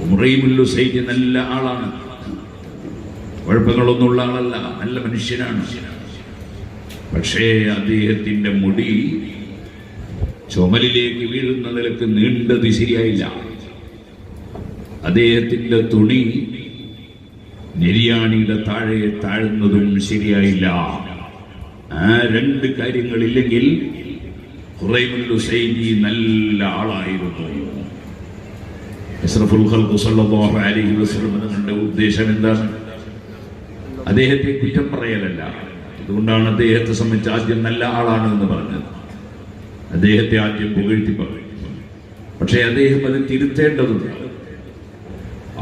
ഉമറൈമുല്ലുസൈദ് നല്ല ആളാണ്, കുഴപ്പങ്ങളൊന്നുള്ള ആളല്ല, നല്ല മനുഷ്യനാണ്. പക്ഷേ അദ്ദേഹത്തിന്റെ മുടി ചുമലിലേക്ക് വീഴുന്ന നിലക്ക് നീണ്ടത് ശരിയായില്ല. അദ്ദേഹത്തിന്റെ തുണി നെരിയാണിയുടെ താഴെ താഴ്ന്നതും ശരിയായില്ല. ആ രണ്ട് കാര്യങ്ങളില്ലെങ്കിൽ ഖുറൈമുല്ലുസൈദി നല്ല ആളായിരുന്നു. അഷ്റഫുൽ ഖൽഖ് സല്ലല്ലാഹു അലൈഹി വസല്ലം തങ്ങളുടെ ഉദ്ദേശം എന്താണ്? അദ്ദേഹത്തെ കുറ്റം പറയലല്ല. അതുകൊണ്ടാണ് അദ്ദേഹത്തെ സംബന്ധിച്ച് ആദ്യം നല്ല ആളാണ് എന്ന് പറഞ്ഞത്. അദ്ദേഹത്തെ ആദ്യം പുകഴ്ത്തി പറയും. പക്ഷേ അദ്ദേഹം അത് തിരുത്തേണ്ടതുണ്ട്.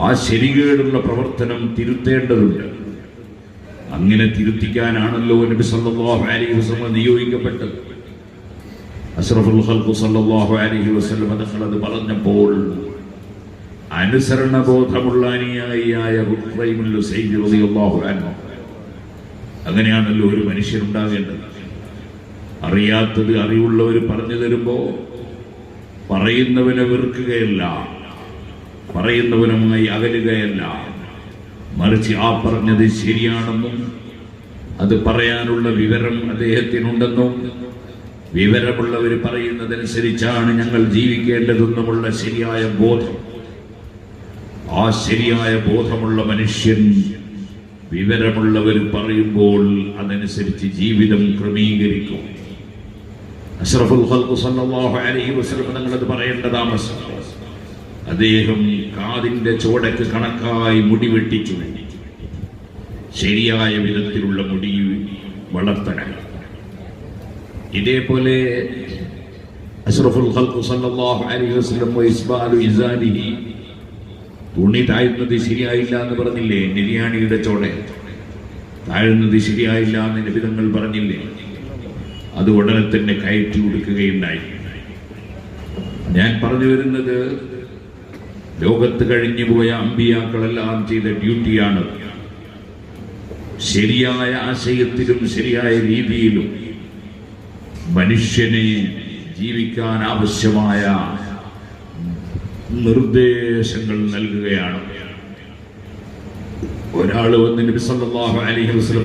ആ ശരികേടുള്ള പ്രവർത്തനം തിരുത്തേണ്ടതുണ്ട്. അങ്ങനെ തിരുത്തിക്കാനാണല്ലോ നബി സല്ലല്ലാഹു അലൈഹി വസല്ലം നിയോഗിക്കപ്പെട്ടത്. അഷ്റഫുൽ ഖൽഖ് സല്ലല്ലാഹു അലൈഹി വസല്ലം തങ്ങൾ അത് പറഞ്ഞപ്പോൾ അനുസരണബോധമുള്ള അനുയായിയായ ഖുറൈമുല്ലുസൈദ് റളിയല്ലാഹു അൻഹു, അങ്ങനെയാണല്ലോ ഒരു മനുഷ്യനുണ്ടാകേണ്ടത്. അറിയാത്തത് അറിവുള്ളവർ പറഞ്ഞു തരുമ്പോ പറയുന്നവനെ വെറുക്കുകയല്ല, പറയുന്നവനുമായി അകലുകയല്ല, മറിച്ച് ആ പറഞ്ഞത് ശരിയാണെന്നും അത് പറയാനുള്ള വിവരം അദ്ദേഹത്തിനുണ്ടെന്നും വിവരമുള്ളവർ പറയുന്നതനുസരിച്ചാണ് ഞങ്ങൾ ജീവിക്കേണ്ടതെന്നുമുള്ള ശരിയായ ബോധം. ആ ശരിയായ ബോധമുള്ള മനുഷ്യൻ വിവരമുള്ളവർ പറയുമ്പോൾ അതനുസരിച്ച് ജീവിതം ക്രമീകരിക്കും. അഷ്റഫുൽ ഖൽഖ് സല്ലല്ലാഹു അലൈഹി വസല്ലം തങ്ങളത് പറയേണ്ട താമസം. അദ്ദേഹം കാതിന്റെ ചോടക്ക് കണക്കായി മുടി വെട്ടിച്ചു. ശരിയായ വിധത്തിലുള്ള മുടി വളർത്തണം. ഇതേപോലെ അഷ്റഫുൽ ഖൽഖ് സല്ലല്ലാഹു അലൈഹി വസല്ലം ഇസ്ബാലു ഇസാരിഹി, തുണി താഴ്ന്നത് ശരിയായില്ല എന്ന് പറഞ്ഞില്ലേ? നെരിയാണിയുടെ ചോട താഴ്ന്നത് ശരിയായില്ല എന്ന് നബിതങ്ങൾ പറഞ്ഞില്ലേ? അത് ഉടനെ തന്നെ കയറ്റി കൊടുക്കുകയുണ്ടായി. ഞാൻ പറഞ്ഞു വരുന്നത്, ലോകത്ത് കഴിഞ്ഞു പോയ അമ്പിയാക്കളെല്ലാം ചെയ്ത ഡ്യൂട്ടിയാണ്. ശരിയായ ആശയത്തിലും ശരിയായ രീതിയിലും മനുഷ്യനെ ജീവിക്കാൻ ആവശ്യമായ നിർദ്ദേശങ്ങൾ നൽകുകയാണ്. ഒരാൾ വന്ന് നബി സല്ലല്ലാഹു അലൈഹി വസല്ലം